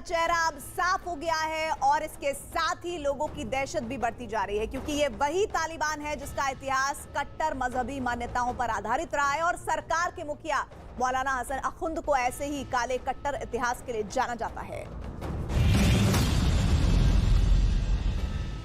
चेहरा अब साफ हो गया है और इसके साथ ही लोगों की दहशत भी बढ़ती जा रही है, क्योंकि ये वही तालिबान है जिसका इतिहास कट्टर मजहबी मान्यताओं पर आधारित रहा है और सरकार के मुखिया मौलाना हसन अखुंद को ऐसे ही काले कट्टर इतिहास के लिए जाना जाता है।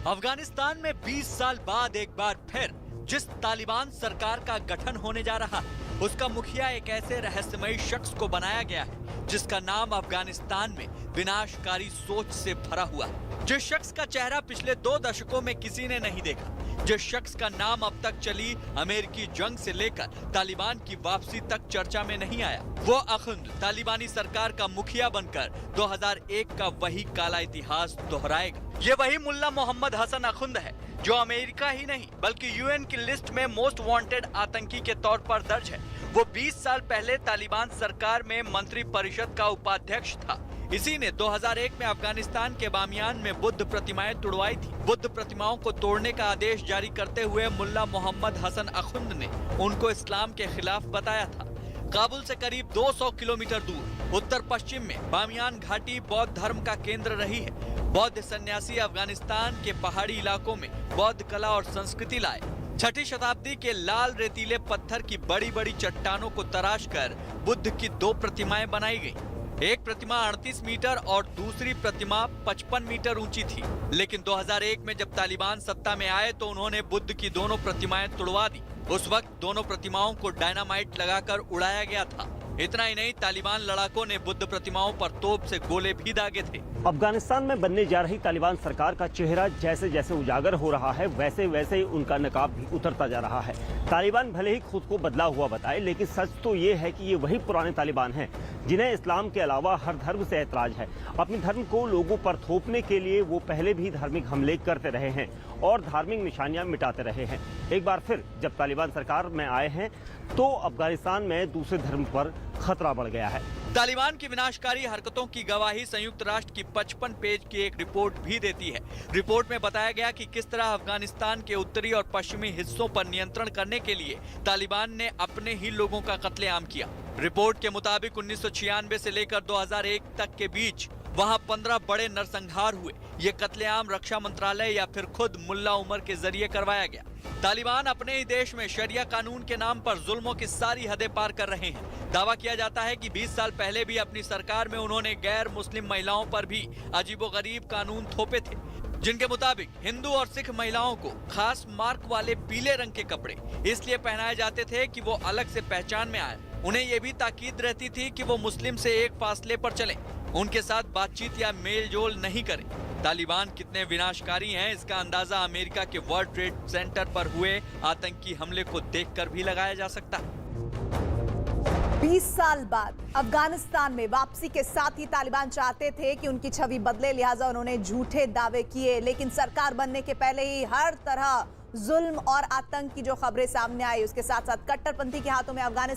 अफगानिस्तान में 20 साल बाद एक बार फिर जिस तालिबान सरकार का गठन होने जा रहा है, उसका मुखिया एक ऐसे रहस्यमयी शख्स को बनाया गया है जिसका नाम अफगानिस्तान में विनाशकारी सोच से भरा हुआ है। जिस शख्स का चेहरा पिछले 2 दशकों में किसी ने नहीं देखा, जिस शख्स का नाम अब तक चली अमेरिकी जंग से लेकर तालिबान की वापसी तक चर्चा में नहीं आया, वो अखुंद तालिबानी सरकार का मुखिया बनकर 2001 का वही काला इतिहास दोहराएगा। ये वही मुल्ला मोहम्मद हसन अखुंद है जो अमेरिका ही नहीं बल्कि यूएन की लिस्ट में मोस्ट वांटेड आतंकी के तौर पर दर्ज है। वो 20 साल पहले तालिबान सरकार में मंत्री परिषद का उपाध्यक्ष था। इसी ने 2001 में अफगानिस्तान के बामियान में बुद्ध प्रतिमाएं तुड़वाई थी। बुद्ध प्रतिमाओं को तोड़ने का आदेश जारी करते हुए मुल्ला मोहम्मद हसन अखुंद ने उनको इस्लाम के खिलाफ बताया था। काबुल से करीब 200 किलोमीटर दूर उत्तर पश्चिम में बामियान घाटी बौद्ध धर्म का केंद्र रही है। बौद्ध सन्यासी अफगानिस्तान के पहाड़ी इलाकों में बौद्ध कला और संस्कृति लाए। 6ठी शताब्दी के लाल रेतीले पत्थर की बड़ी बड़ी चट्टानों को तराशकर बुद्ध की 2 प्रतिमाएं बनाई गईं। एक प्रतिमा 38 मीटर और दूसरी प्रतिमा 55 मीटर ऊंची थी। लेकिन 2001 में जब तालिबान सत्ता में आए तो उन्होंने बुद्ध की दोनों प्रतिमाएं तुड़वा दी। उस वक्त दोनों प्रतिमाओं को डायनामाइट लगाकर उड़ाया गया था। इतना ही नहीं, तालिबान लड़ाकों ने बुद्ध प्रतिमाओं पर तोप से गोले भी दागे थे। अफगानिस्तान में बनने जा रही तालिबान सरकार का चेहरा जैसे जैसे उजागर हो रहा है, वैसे वैसे ही उनका नकाब भी उतरता जा रहा है। तालिबान भले ही खुद को बदला हुआ बताए, लेकिन सच तो ये है कि ये वही पुराने तालिबान हैं जिन्हें इस्लाम के अलावा हर धर्म से ऐतराज है। अपने धर्म को लोगों पर थोपने के लिए वो पहले भी धार्मिक हमले करते रहे हैं और धार्मिक निशानियां मिटाते रहे हैं। एक बार फिर जब तालिबान सरकार में आए हैं तो अफगानिस्तान में दूसरे धर्म पर खतरा बढ़ गया है। तालिबान की विनाशकारी हरकतों की गवाही संयुक्त राष्ट्र की 55 पेज की एक रिपोर्ट भी देती है। रिपोर्ट में बताया गया कि किस तरह अफगानिस्तान के उत्तरी और पश्चिमी हिस्सों पर नियंत्रण करने के लिए तालिबान ने अपने ही लोगों का कत्लेआम किया। रिपोर्ट के मुताबिक 1996 से लेकर 2001 तक के बीच वहां 15 बड़े नरसंहार हुए। ये कत्लेआम रक्षा मंत्रालय या फिर खुद मुल्ला उमर के जरिए करवाया गया। तालिबान अपने ही देश में शरिया कानून के नाम पर जुल्मों की सारी हदें पार कर रहे हैं। दावा किया जाता है कि 20 साल पहले भी अपनी सरकार में उन्होंने गैर मुस्लिम महिलाओं पर भी अजीबोगरीब कानून थोपे थे, जिनके मुताबिक हिंदू और सिख महिलाओं को खास मार्क वाले पीले रंग के कपड़े इसलिए पहनाए जाते थे कि वो अलग से पहचान में आए। उन्हें ये भी ताकीद रहती थी कि वो मुस्लिम से एक फासले पर चलें, उनके साथ बातचीत या मेल जोल नहीं करें। तालिबान कितने विनाशकारी हैं, इसका अंदाजा अमेरिका के वर्ल्ड ट्रेड सेंटर पर हुए आतंकी हमले को देखकर भी लगाया जा सकता है। 20 साल बाद अफगानिस्तान में वापसी के साथ ही तालिबान चाहते थे कि उनकी छवि बदले, लिहाजा उन्होंने झूठे दावे किए। लेकिन सरकार बनने के पहले ही हर तरह जुल्म और आतंक की जो खबरें सामने आई, उसके साथ साथ कट्टरपंथी के हाथों में अफगानिस्तान